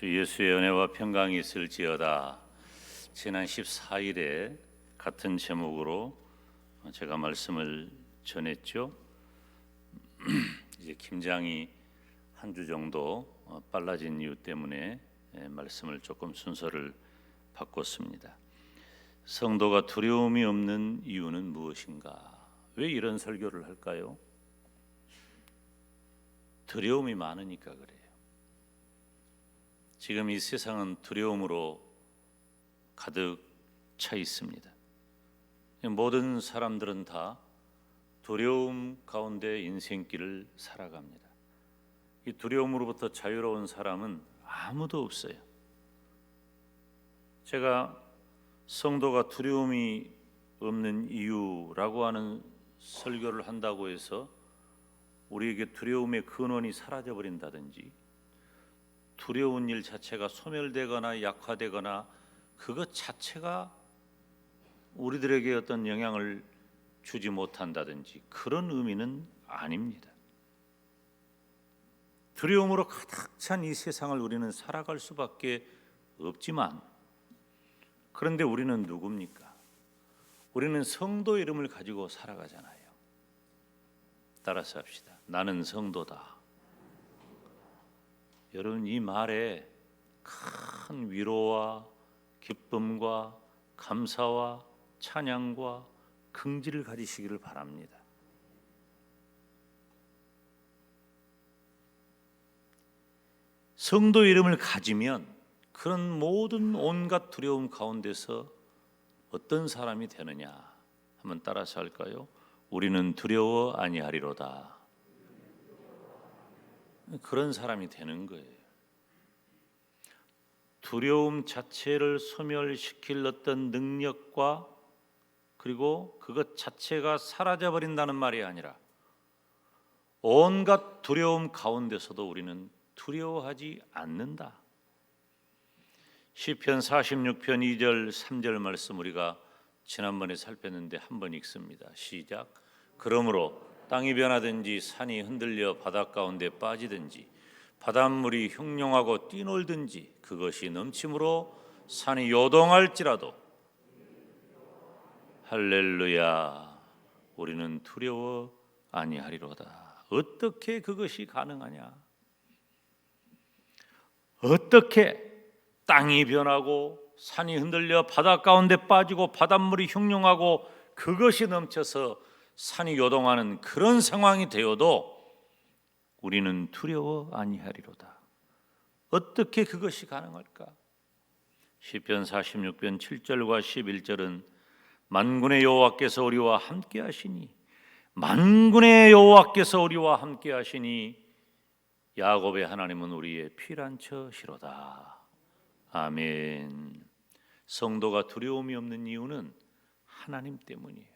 주 예수의 은혜와 평강이 있을지어다. 지난 14일에 같은 제목으로 제가 말씀을 전했죠. 이제 김장이 한 주 정도 빨라진 이유 때문에 말씀을 조금 순서를 바꿨습니다. 성도가 두려움이 없는 이유는 무엇인가? 왜 이런 설교를 할까요? 두려움이 많으니까 그래요. 지금 이 세상은 두려움으로 가득 차 있습니다. 모든 사람들은 다 두려움 가운데 인생길을 살아갑니다. 이 두려움으로부터 자유로운 사람은 아무도 없어요. 제가 성도가 두려움이 없는 이유라고 하는 설교를 한다고 해서 우리에게 두려움의 근원이 사라져버린다든지 두려운 일 자체가 소멸되거나 약화되거나 그것 자체가 우리들에게 어떤 영향을 주지 못한다든지 그런 의미는 아닙니다. 두려움으로 가득 찬 이 세상을 우리는 살아갈 수밖에 없지만, 그런데 우리는 누굽니까? 우리는 성도 이름을 가지고 살아가잖아요. 따라서 합시다. 나는 성도다. 여러분, 이 말에 큰 위로와 기쁨과 감사와 찬양과 긍지를 가지시기를 바랍니다. 성도 이름을 가지면 그런 모든 온갖 두려움 가운데서 어떤 사람이 되느냐? 한번 따라서 할까요? 우리는 두려워 아니하리로다. 그런 사람이 되는 거예요. 두려움 자체를 소멸시킬 어떤 능력과 그리고 그것 자체가 사라져버린다는 말이 아니라 온갖 두려움 가운데서도 우리는 두려워하지 않는다. 시편 46편 2절 3절 말씀 우리가 지난번에 살폈는데 한번 읽습니다. 시작. 그러므로 땅이 변하든지 산이 흔들려 바닷 가운데 빠지든지 바닷물이 흉룡하고 뛰놀든지 그것이 넘침으로 산이 요동할지라도 할렐루야 우리는 두려워 아니하리로다. 어떻게 그것이 가능하냐? 어떻게 땅이 변하고 산이 흔들려 바닷 가운데 빠지고 바닷물이 흉룡하고 그것이 넘쳐서 산이 요동하는 그런 상황이 되어도 우리는 두려워 아니하리로다. 어떻게 그것이 가능할까? 시편 46편 7절과 11절은 만군의 여호와께서 우리와 함께 하시니 만군의 여호와께서 우리와 함께 하시니 야곱의 하나님은 우리의 피난처시로다. 아멘. 성도가 두려움이 없는 이유는 하나님 때문이에요.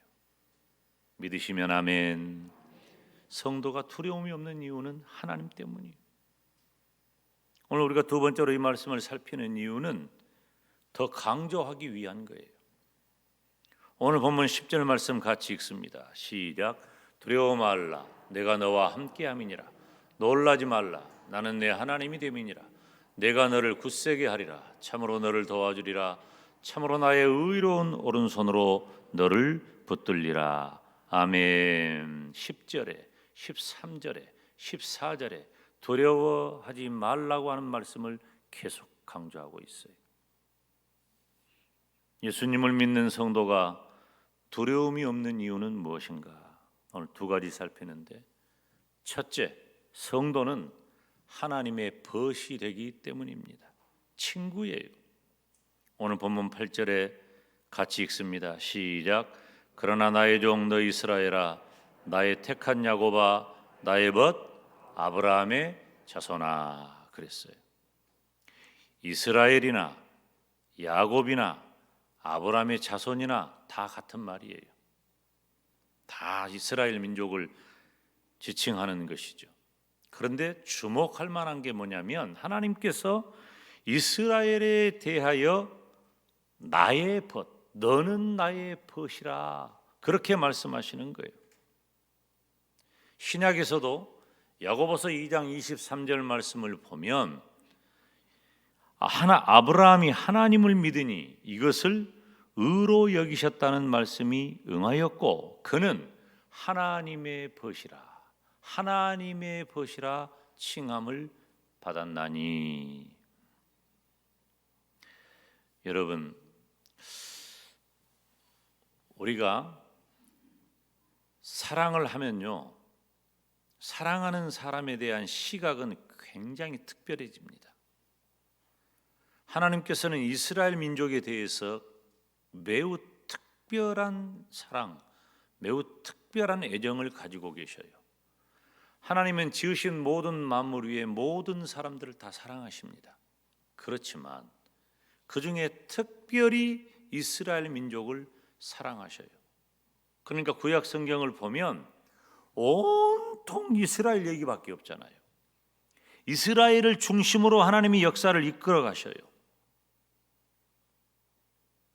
믿으시면 아멘. 성도가 두려움이 없는 이유는 하나님 때문이에요. 오늘 우리가 두 번째로 이 말씀을 살피는 이유는 더 강조하기 위한 거예요. 오늘 본문 10절 말씀 같이 읽습니다. 시작. 두려워 말라 내가 너와 함께함이니라. 놀라지 말라 나는 내 하나님이 됨이니라. 내가 너를 굳세게 하리라. 참으로 너를 도와주리라. 참으로 나의 의로운 오른손으로 너를 붙들리라. 아멘. 10절에 13절에 14절에 두려워하지 말라고 하는 말씀을 계속 강조하고 있어요. 예수님을 믿는 성도가 두려움이 없는 이유는 무엇인가? 오늘 두 가지 살피는데, 첫째, 성도는 하나님의 벗이 되기 때문입니다. 친구예요. 오늘 본문 8절에 같이 읽습니다. 시작. 그러나 나의 종 너 이스라엘아 나의 택한 야곱아 나의 벗 아브라함의 자손아 그랬어요. 이스라엘이나 야곱이나 아브라함의 자손이나 다 같은 말이에요. 다 이스라엘 민족을 지칭하는 것이죠. 그런데 주목할 만한 게 뭐냐면 하나님께서 이스라엘에 대하여 나의 벗, 너는 나의 벗이라 그렇게 말씀하시는 거예요. 신약에서도 야고보서 2장 23절 말씀을 보면 아브라함이 하나님을 믿으니 이것을 의로 여기셨다는 말씀이 응하였고 그는 하나님의 벗이라 칭함을 받았나니. 여러분, 우리가 사랑을 하면요, 사랑하는 사람에 대한 시각은 굉장히 특별해집니다. 하나님께서는 이스라엘 민족에 대해서 매우 특별한 사랑, 매우 특별한 애정을 가지고 계셔요. 하나님은 지으신 모든 만물 위에 모든 사람들을 다 사랑하십니다. 그렇지만 그 중에 특별히 이스라엘 민족을 사랑하셔요. 그러니까 구약 성경을 보면 온통 이스라엘 얘기밖에 없잖아요. 이스라엘을 중심으로 하나님이 역사를 이끌어 가셔요.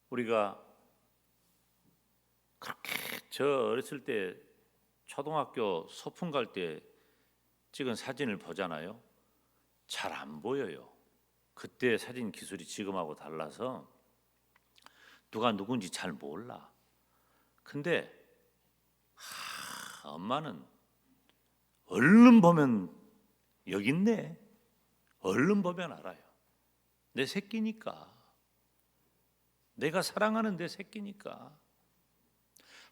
우리가 그렇게 저 어렸을 때 초등학교 소풍 갈 때 찍은 사진을 보잖아요. 잘 안 보여요. 그때 사진 기술이 지금하고 달라서 누가 누군지 잘 몰라. 근데 엄마는 얼른 보면 여기 있네. 얼른 보면 알아요. 내 새끼니까. 내가 사랑하는 내 새끼니까.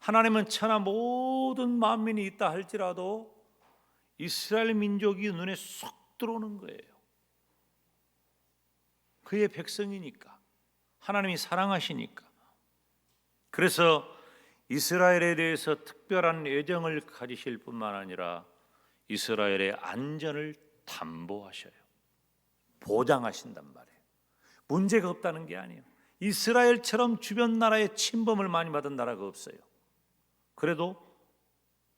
하나님은 천하 모든 만민이 있다 할지라도 이스라엘 민족이 눈에 쏙 들어오는 거예요. 그의 백성이니까. 하나님이 사랑하시니까. 그래서 이스라엘에 대해서 특별한 애정을 가지실 뿐만 아니라 이스라엘의 안전을 담보하셔요. 보장하신단 말이에요. 문제가 없다는 게 아니에요. 이스라엘처럼 주변 나라의 침범을 많이 받은 나라가 없어요. 그래도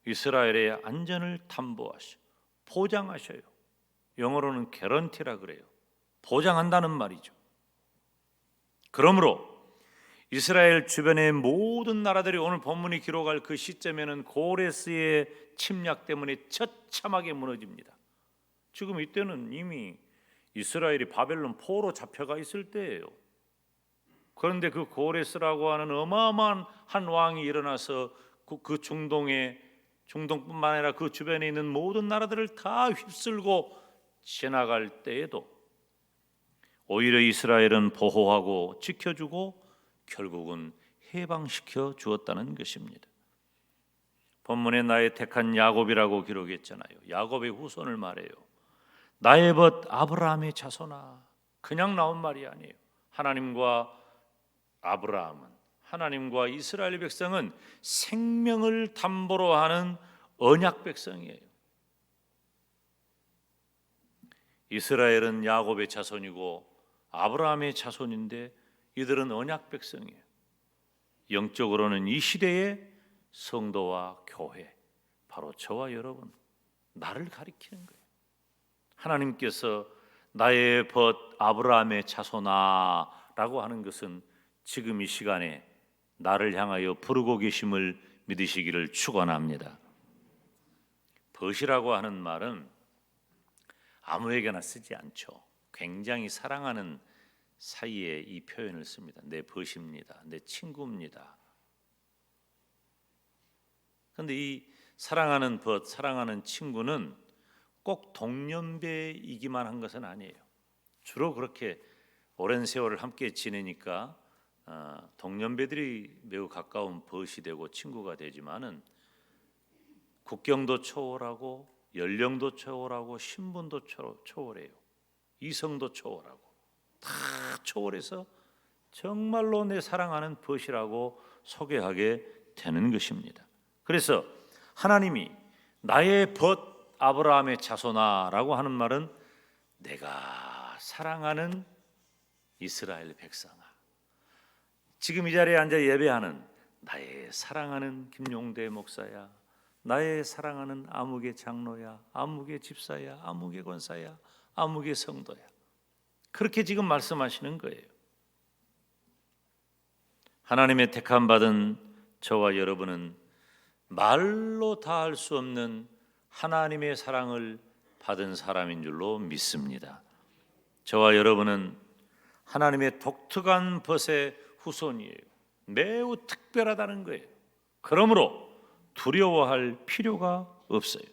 이스라엘의 안전을 담보하셔, 보장하셔요. 영어로는 개런티라 그래요. 보장한다는 말이죠. 그러므로 이스라엘 주변의 모든 나라들이 오늘 본문이 기록할 그 시점에는 고레스의 침략 때문에 처참하게 무너집니다. 지금 이때는 이미 이스라엘이 바벨론 포로 잡혀가 있을 때예요. 그런데 그 고레스라고 하는 어마어마한 한 왕이 일어나서 그 중동뿐만 아니라 그 주변에 있는 모든 나라들을 다 휩쓸고 지나갈 때에도 오히려 이스라엘은 보호하고 지켜주고 결국은 해방시켜 주었다는 것입니다. 본문에 나의 택한 야곱이라고 기록했잖아요. 야곱의 후손을 말해요. 나의 벗 아브라함의 자손아. 그냥 나온 말이 아니에요. 하나님과 아브라함은, 하나님과 이스라엘 백성은 생명을 담보로 하는 언약 백성이에요. 이스라엘은 야곱의 자손이고 아브라함의 자손인데 이들은 언약 백성이에요. 영적으로는 이 시대의 성도와 교회, 바로 저와 여러분, 나를 가리키는 거예요. 하나님께서 나의 벗 아브라함의 자손아 라고 하는 것은 지금 이 시간에 나를 향하여 부르고 계심을 믿으시기를 축원합니다. 벗이라고 하는 말은 아무에게나 쓰지 않죠. 굉장히 사랑하는 사이에 이 표현을 씁니다. 내 벗입니다. 내 친구입니다. 그런데 이 사랑하는 벗, 사랑하는 친구는 꼭 동년배이기만 한 것은 아니에요. 주로 그렇게 오랜 세월을 함께 지내니까 동년배들이 매우 가까운 벗이 되고 친구가 되지만은 국경도 초월하고 연령도 초월하고 신분도 초월해요. 이성도 초월하고 다 초월해서 정말로 내 사랑하는 벗이라고 소개하게 되는 것입니다. 그래서 하나님이 나의 벗 아브라함의 자손아라고 하는 말은 내가 사랑하는 이스라엘 백성아, 지금 이 자리에 앉아 예배하는 나의 사랑하는 김용대 목사야, 나의 사랑하는 아무개 장로야, 아무개 집사야, 아무개 권사야, 아무개 성도야, 그렇게 지금 말씀하시는 거예요. 하나님의 택함 받은 저와 여러분은 말로 다 할 수 없는 하나님의 사랑을 받은 사람인 줄로 믿습니다. 저와 여러분은 하나님의 독특한 벗의 후손이에요. 매우 특별하다는 거예요. 그러므로 두려워할 필요가 없어요.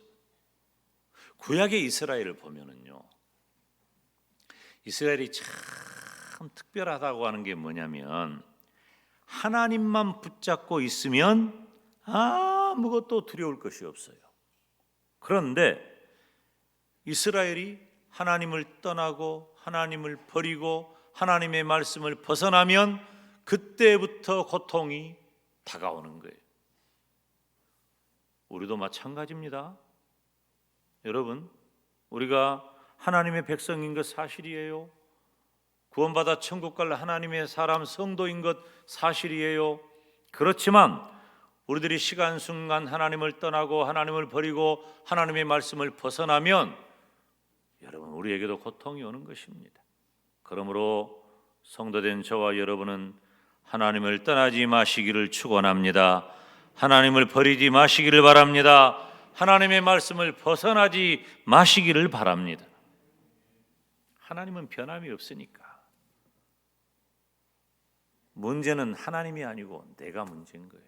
구약의 이스라엘을 보면은요, 이스라엘이 참 특별하다고 하는 게 뭐냐면 하나님만 붙잡고 있으면 아무것도 두려울 것이 없어요. 그런데 이스라엘이 하나님을 떠나고 하나님을 버리고 하나님의 말씀을 벗어나면 그때부터 고통이 다가오는 거예요. 우리도 마찬가지입니다. 여러분, 우리가 하나님의 백성인 것 사실이에요. 구원받아 천국 갈 하나님의 사람 성도인 것 사실이에요. 그렇지만 우리들이 시간 순간 하나님을 떠나고 하나님을 버리고 하나님의 말씀을 벗어나면 여러분, 우리에게도 고통이 오는 것입니다. 그러므로 성도된 저와 여러분은 하나님을 떠나지 마시기를 축원합니다. 하나님을 버리지 마시기를 바랍니다. 하나님의 말씀을 벗어나지 마시기를 바랍니다. 하나님은 변함이 없으니까. 문제는 하나님이 아니고 내가 문제인 거예요.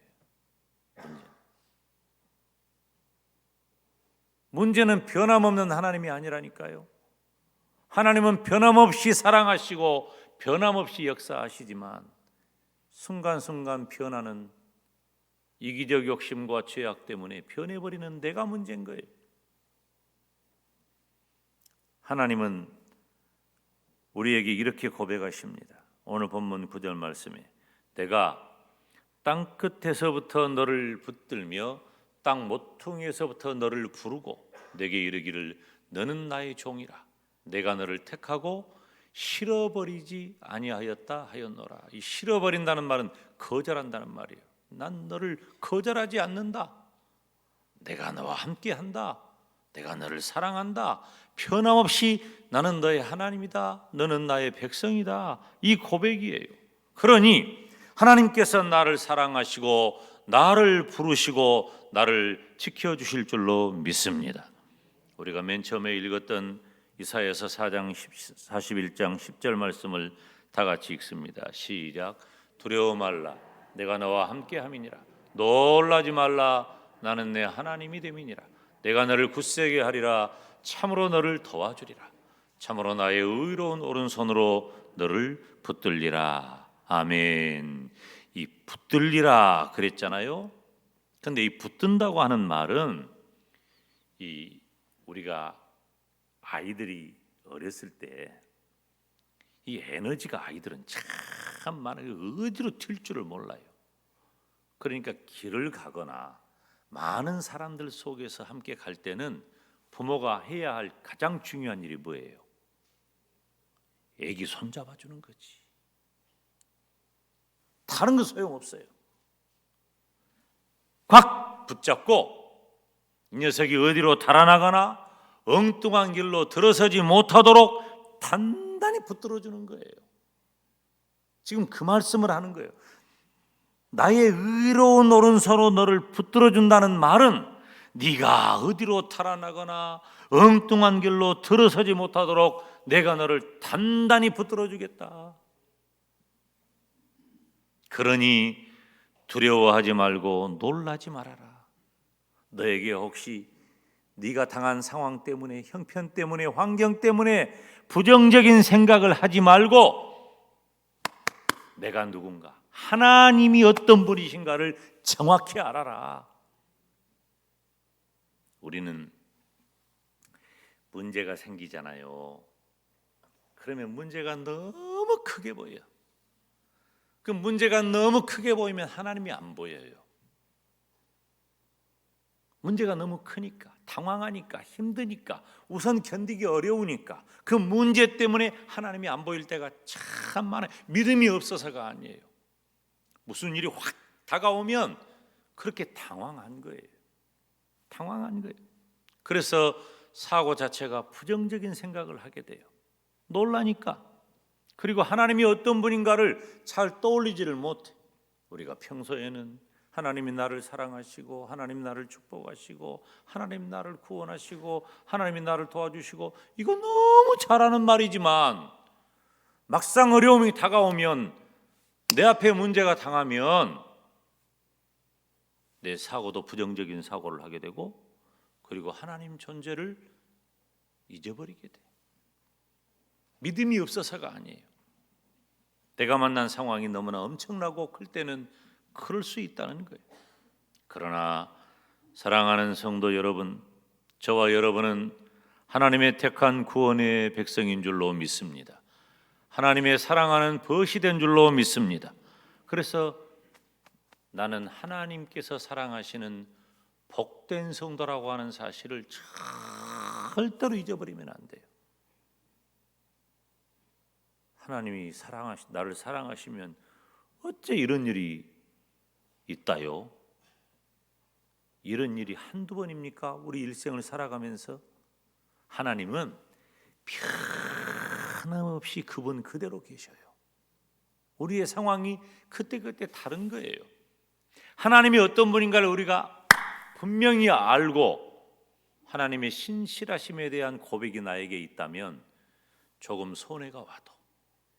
문제는 변함없는 하나님이 아니라니까요. 하나님은 변함없이 사랑하시고 변함없이 역사하시지만 순간순간 변하는 이기적 욕심과 죄악 때문에 변해버리는 내가 문제인 거예요. 하나님은 우리에게 이렇게 고백하십니다. 오늘 본문 9절 말씀에 내가 땅 끝에서부터 너를 붙들며 땅 모퉁이에서부터 너를 부르고 내게 이르기를 너는 나의 종이라. 내가 너를 택하고 실어버리지 아니하였다 하였노라. 이 실어버린다는 말은 거절한다는 말이에요. 난 너를 거절하지 않는다. 내가 너와 함께한다. 내가 너를 사랑한다. 변함없이 나는 너의 하나님이다. 너는 나의 백성이다. 이 고백이에요. 그러니 하나님께서 나를 사랑하시고 나를 부르시고 나를 지켜주실 줄로 믿습니다. 우리가 맨 처음에 읽었던 이사야서 4장 41장 10절 말씀을 다 같이 읽습니다. 시작. 두려워 말라. 내가 너와 함께함이니라. 놀라지 말라. 나는 내 하나님이 됨이니라. 내가 너를 굳세게 하리라. 참으로 너를 도와주리라. 참으로 나의 의로운 오른손으로 너를 붙들리라. 아멘. 이 붙들리라 그랬잖아요. 근데 이 붙든다고 하는 말은 이 우리가 아이들이 어렸을 때 이 에너지가 아이들은 참 많아요. 어디로 튈 줄을 몰라요. 그러니까 길을 가거나 많은 사람들 속에서 함께 갈 때는 부모가 해야 할 가장 중요한 일이 뭐예요? 애기 손잡아 주는 거지. 다른 건 소용없어요. 꽉 붙잡고 이 녀석이 어디로 달아나거나 엉뚱한 길로 들어서지 못하도록 단단히 붙들어 주는 거예요. 지금 그 말씀을 하는 거예요. 나의 의로운 오른손으로 너를 붙들어 준다는 말은 네가 어디로 달아나거나 엉뚱한 길로 들어서지 못하도록 내가 너를 단단히 붙들어 주겠다. 그러니 두려워하지 말고 놀라지 말아라. 너에게 혹시 네가 당한 상황 때문에, 형편 때문에, 환경 때문에 부정적인 생각을 하지 말고 내가 누군가, 하나님이 어떤 분이신가를 정확히 알아라. 우리는 문제가 생기잖아요. 그러면 문제가 너무 크게 보여. 그 문제가 너무 크게 보이면 하나님이 안 보여요. 문제가 너무 크니까, 당황하니까, 힘드니까, 우선 견디기 어려우니까 그 문제 때문에 하나님이 안 보일 때가 참 많아요. 믿음이 없어서가 아니에요. 무슨 일이 확 다가오면 그렇게 당황한 거예요. 당황한 거예요. 그래서 사고 자체가 부정적인 생각을 하게 돼요. 놀라니까. 그리고 하나님이 어떤 분인가를 잘 떠올리지를 못해. 우리가 평소에는 하나님이 나를 사랑하시고 하나님이 나를 축복하시고 하나님이 나를 구원하시고 하나님이 나를 도와주시고 이거 너무 잘하는 말이지만 막상 어려움이 다가오면, 내 앞에 문제가 당하면 내 사고도 부정적인 사고를 하게 되고, 그리고 하나님 존재를 잊어버리게 돼. 믿음이 없어서가 아니에요. 내가 만난 상황이 너무나 엄청나고 클 때는 그럴 수 있다는 거예요. 그러나 사랑하는 성도 여러분, 저와 여러분은 하나님의 택한 구원의 백성인 줄로 믿습니다. 하나님의 사랑하는 벗이 된 줄로 믿습니다. 그래서 나는 하나님께서 사랑하시는 복된 성도라고 하는 사실을 절대로 잊어버리면 안 돼요. 하나님이 나를 사랑하시면 어째 이런 일이 있다요? 이런 일이 한두 번입니까? 우리 일생을 살아가면서 하나님은 변함없이 그분 그대로 계셔요. 우리의 상황이 그때그때 다른 거예요. 하나님이 어떤 분인가를 우리가 분명히 알고 하나님의 신실하심에 대한 고백이 나에게 있다면, 조금 손해가 와도,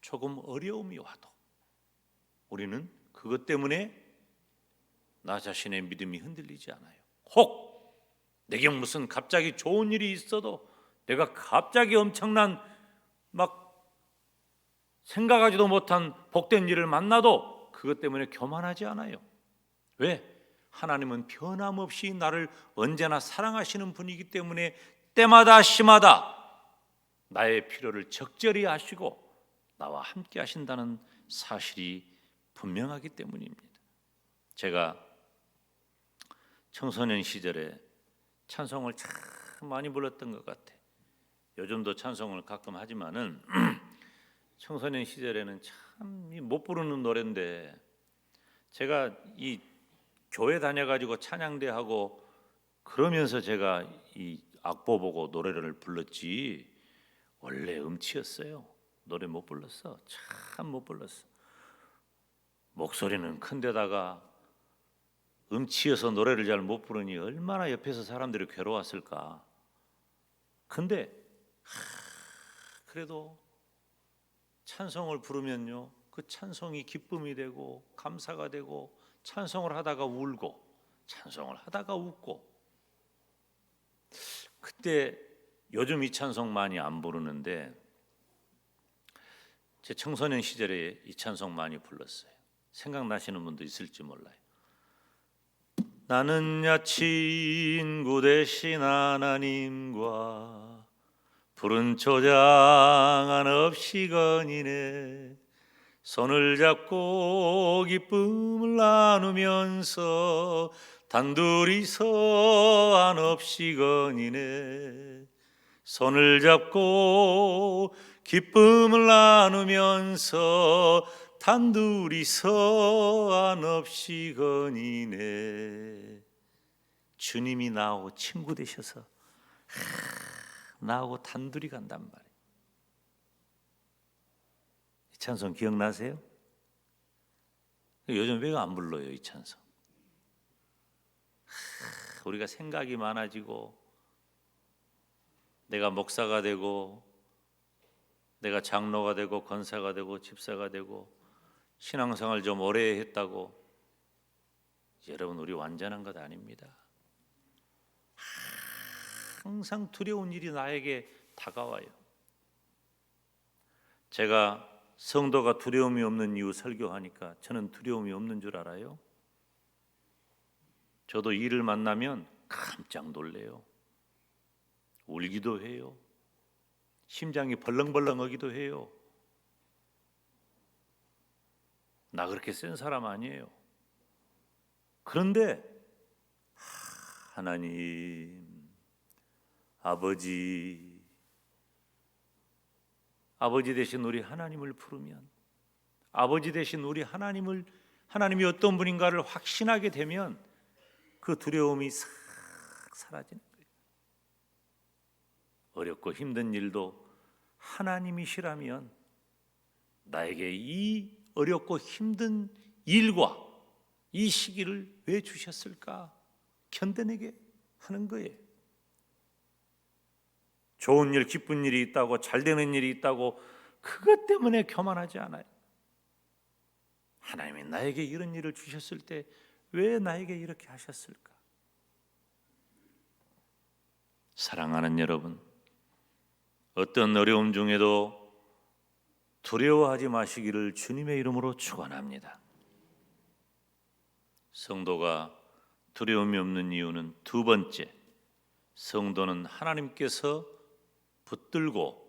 조금 어려움이 와도 우리는 그것 때문에 나 자신의 믿음이 흔들리지 않아요. 혹 내게 무슨 갑자기 좋은 일이 있어도, 내가 갑자기 엄청난 막 생각하지도 못한 복된 일을 만나도 그것 때문에 교만하지 않아요. 왜? 하나님은 변함없이 나를 언제나 사랑하시는 분이기 때문에 때마다 시마다 나의 필요를 적절히 아시고 나와 함께 하신다는 사실이 분명하기 때문입니다. 제가 청소년 시절에 찬송을 참 많이 불렀던 것 같아요. 요즘도 찬송을 가끔 하지만은 청소년 시절에는 참 못 부르는 노래인데, 제가 이 교회 다녀가지고 찬양대 하고 그러면서 제가 이 악보 보고 노래를 불렀지, 원래 음치였어요. 노래 못 불렀어. 참 못 불렀어. 목소리는 큰데다가 음치여서 노래를 잘 못 부르니 얼마나 옆에서 사람들이 괴로웠을까. 근데 그래도 찬송을 부르면요, 그 찬송이 기쁨이 되고 감사가 되고, 찬송을 하다가 울고 찬송을 하다가 웃고. 그때 요즘 이 찬송 많이 안 부르는데 제 청소년 시절에 이 찬송 많이 불렀어요. 생각나시는 분도 있을지 몰라요. 나는 야 친구 대신 하나님과 푸른 초장 없이 거니네. 손을 잡고 기쁨을 나누면서 단둘이서 한없이 거니네. 손을 잡고 기쁨을 나누면서 단둘이서 한없이 거니네. 주님이 나하고 친구 되셔서 나하고 단둘이 간단 말이에요. 이 찬송 기억나세요? 요즘 왜 안 불러요, 이 찬송? 우리가 생각이 많아지고, 내가 목사가 되고, 내가 장로가 되고, 권사가 되고, 집사가 되고, 신앙생활 좀 오래 했다고 여러분, 우리 완전한 것 아닙니다. 항상 두려운 일이 나에게 다가와요. 제가 성도가 두려움이 없는 이유 설교하니까 저는 두려움이 없는 줄 알아요. 저도 일을 만나면 깜짝 놀래요. 울기도 해요. 심장이 벌렁벌렁하기도 해요. 나 그렇게 센 사람 아니에요. 그런데 하나님, 아버지 되신 우리 하나님을 부르면, 아버지 되신 우리 하나님이 어떤 분인가를 확신하게 되면 그 두려움이 싹 사라지는 거예요. 어렵고 힘든 일도 하나님이시라면 나에게 이 어렵고 힘든 일과 이 시기를 왜 주셨을까 견뎌내게 하는 거예요. 좋은 일, 기쁜 일이 있다고, 잘 되는 일이 있다고 그것 때문에 교만하지 않아요. 하나님이 나에게 이런 일을 주셨을 때 왜 나에게 이렇게 하셨을까? 사랑하는 여러분, 어떤 어려움 중에도 두려워하지 마시기를 주님의 이름으로 축원합니다. 성도가 두려움이 없는 이유는 두 번째, 성도는 하나님께서 붙들고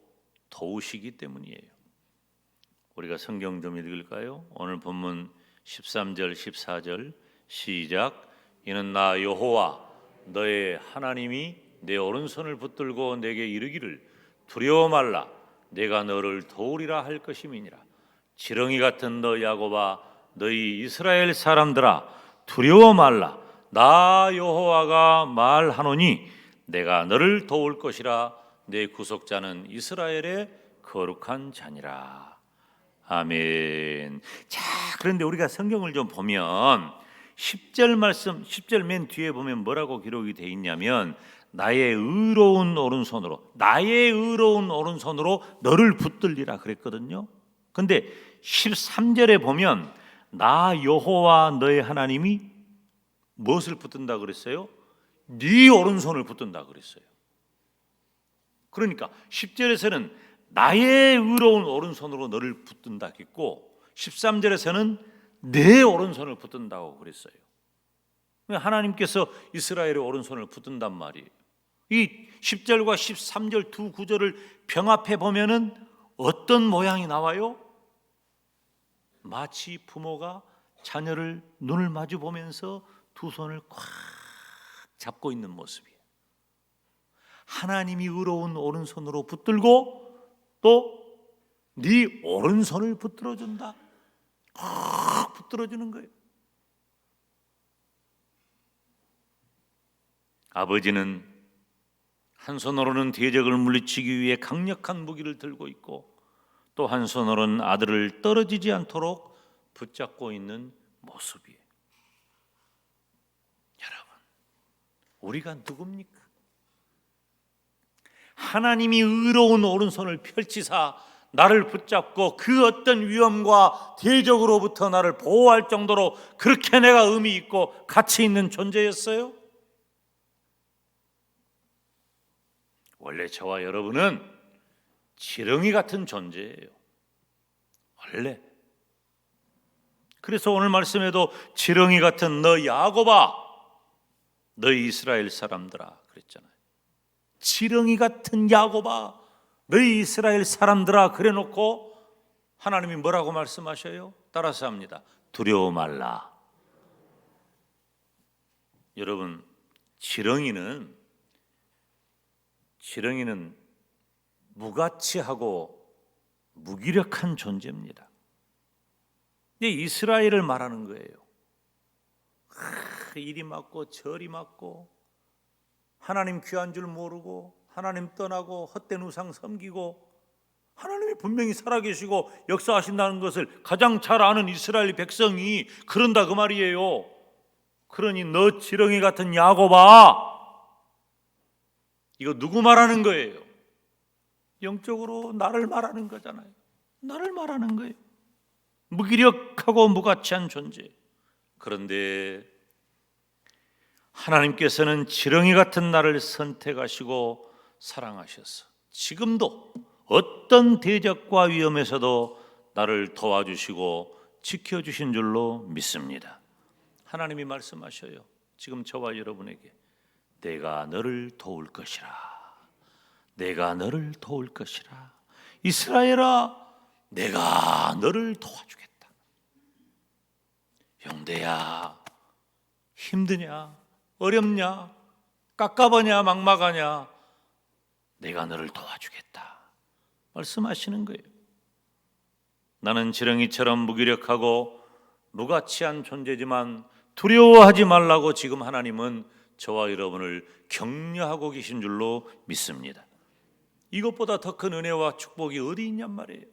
도우시기 때문이에요. 우리가 성경 좀 읽을까요? 오늘 본문 13절 14절 시작. 이는 나 여호와 너의 하나님이 내 오른손을 붙들고 내게 이르기를 두려워 말라 내가 너를 도우리라 할 것임이니라. 지렁이 같은 너 야곱아 너희 이스라엘 사람들아 두려워 말라 나 여호와가 말하노니 내가 너를 도울 것이라 내 구속자는 이스라엘의 거룩한 자니라. 아멘. 자, 그런데 우리가 성경을 좀 보면 10절 말씀, 10절 맨 뒤에 보면 뭐라고 기록이 되어 있냐면 나의 의로운 오른손으로 너를 붙들리라 그랬거든요. 근데 13절에 보면 나 여호와 너의 하나님이 무엇을 붙든다 그랬어요? 네 오른손을 붙든다 그랬어요. 그러니까 10절에서는 나의 의로운 오른손으로 너를 붙든다 했고 13절에서는 내 오른손을 붙든다고 그랬어요. 하나님께서 이스라엘의 오른손을 붙든단 말이에요. 이 10절과 13절 두 구절을 병합해 보면은 어떤 모양이 나와요? 마치 부모가 자녀를 눈을 마주 보면서 두 손을 꽉 잡고 있는 모습이에요. 하나님이 의로운 오른손으로 붙들고 또 네 오른손을 붙들어준다. 꽉 붙들어주는 거예요. 아버지는 한 손으로는 대적을 물리치기 위해 강력한 무기를 들고 있고 또 한 손으로는 아들을 떨어지지 않도록 붙잡고 있는 모습이에요. 여러분, 우리가 누굽니까? 하나님이 의로운 오른손을 펼치사 나를 붙잡고 그 어떤 위험과 대적으로부터 나를 보호할 정도로 그렇게 내가 의미 있고 가치 있는 존재였어요? 원래 저와 여러분은 지렁이 같은 존재예요. 원래. 그래서 오늘 말씀에도 지렁이 같은 너 야곱아 너희 이스라엘 사람들아 그랬잖아요. 지렁이 같은 야곱아 너희 이스라엘 사람들아 그래놓고 하나님이 뭐라고 말씀하셔요? 따라서 합니다. 두려워 말라. 여러분, 지렁이는 무가치하고 무기력한 존재입니다. 이게 이스라엘을 말하는 거예요. 이리 맞고 저리 맞고 하나님 귀한 줄 모르고 하나님 떠나고 헛된 우상 섬기고 하나님이 분명히 살아계시고 역사하신다는 것을 가장 잘 아는 이스라엘 백성이 그런다 그 말이에요. 그러니 너 지렁이 같은 야곱아, 이거 누구 말하는 거예요? 영적으로 나를 말하는 거잖아요. 나를 말하는 거예요. 무기력하고 무가치한 존재. 그런데 하나님께서는 지렁이 같은 나를 선택하시고 사랑하셔서 지금도 어떤 대적과 위험에서도 나를 도와주시고 지켜주신 줄로 믿습니다. 하나님이 말씀하셔요. 지금 저와 여러분에게 내가 너를 도울 것이라. 내가 너를 도울 것이라. 이스라엘아, 내가 너를 도와주겠다. 영대야, 힘드냐? 어렵냐? 깝깝하냐? 막막하냐? 내가 너를 도와주겠다. 말씀하시는 거예요. 나는 지렁이처럼 무기력하고 무가치한 존재지만 두려워하지 말라고 지금 하나님은 저와 여러분을 격려하고 계신 줄로 믿습니다. 이것보다 더 큰 은혜와 축복이 어디 있냔 말이에요.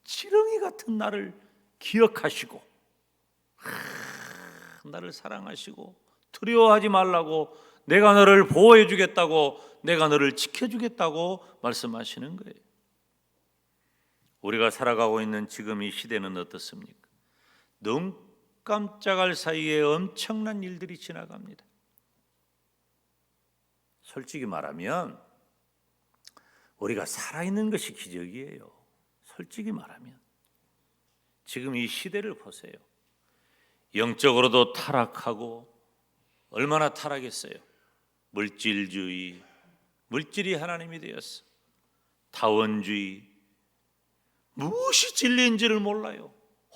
지렁이 같은 나를 기억하시고 나를 사랑하시고 두려워하지 말라고 내가 너를 보호해 주겠다고 내가 너를 지켜주겠다고 말씀하시는 거예요. 우리가 살아가고 있는 지금 이 시대는 어떻습니까? 눈 깜짝할 사이에 엄청난 일들이 지나갑니다. 솔직히 말하면 우리가 살아있는 것이 기적이에요. 솔직히 말하면 지금 이 시대를 보세요. 영적으로도 타락하고, 얼마나 타락했어요. 물질주의, 물질이 하나님이 되었어. 다원주의, 무엇이 진리인지를 몰라요.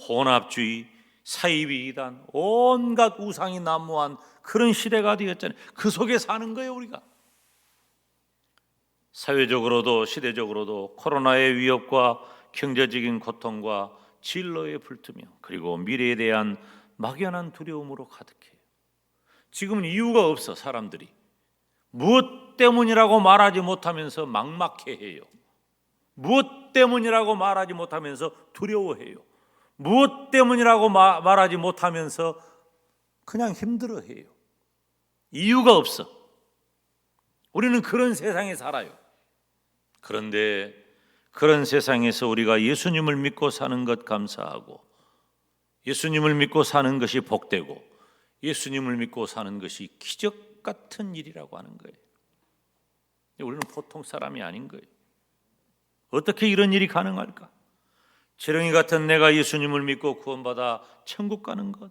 혼합주의, 사이비 이단, 온갖 우상이 난무한 그런 시대가 되었잖아요. 그 속에 사는 거예요, 우리가. 사회적으로도 시대적으로도 코로나의 위협과 경제적인 고통과 진로의 불투명, 그리고 미래에 대한 막연한 두려움으로 가득해요. 지금은 이유가 없어. 사람들이 무엇 때문이라고 말하지 못하면서 막막해해요. 무엇 때문이라고 말하지 못하면서 두려워해요. 무엇 때문이라고 말하지 못하면서 그냥 힘들어해요. 이유가 없어. 우리는 그런 세상에 살아요. 그런데 그런 세상에서 우리가 예수님을 믿고 사는 것 감사하고, 예수님을 믿고 사는 것이 복되고, 예수님을 믿고 사는 것이 기적 같은 일이라고 하는 거예요. 우리는 보통 사람이 아닌 거예요. 어떻게 이런 일이 가능할까? 지렁이 같은 내가 예수님을 믿고 구원받아 천국 가는 것,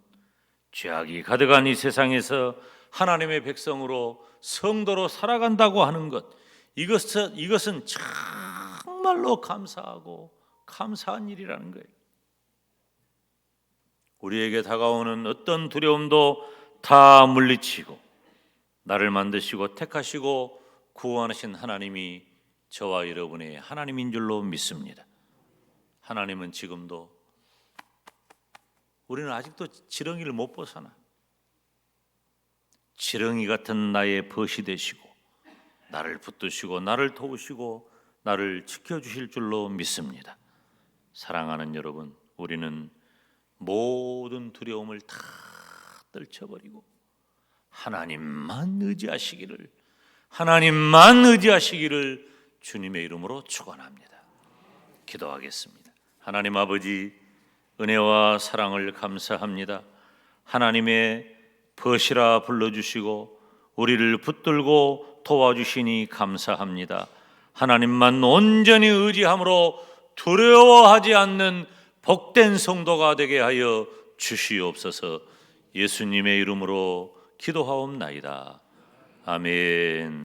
죄악이 가득한 이 세상에서 하나님의 백성으로 성도로 살아간다고 하는 것, 이것은 정말로 감사하고 감사한 일이라는 거예요. 우리에게 다가오는 어떤 두려움도 다 물리치고 나를 만드시고 택하시고 구원하신 하나님이 저와 여러분의 하나님인 줄로 믿습니다. 하나님은 지금도, 우리는 아직도 지렁이를 못 벗어나. 지렁이 같은 나의 벗이 되시고 나를 붙드시고 나를 도우시고 나를 지켜주실 줄로 믿습니다. 사랑하는 여러분, 우리는 모든 두려움을 다 떨쳐버리고 하나님만 의지하시기를 주님의 이름으로 축원합니다. 기도하겠습니다. 하나님 아버지, 은혜와 사랑을 감사합니다. 하나님의 벗이라 불러주시고 우리를 붙들고 도와주시니 감사합니다. 하나님만 온전히 의지함으로 두려워하지 않는 복된 성도가 되게 하여 주시옵소서. 예수님의 이름으로 기도하옵나이다. 아멘.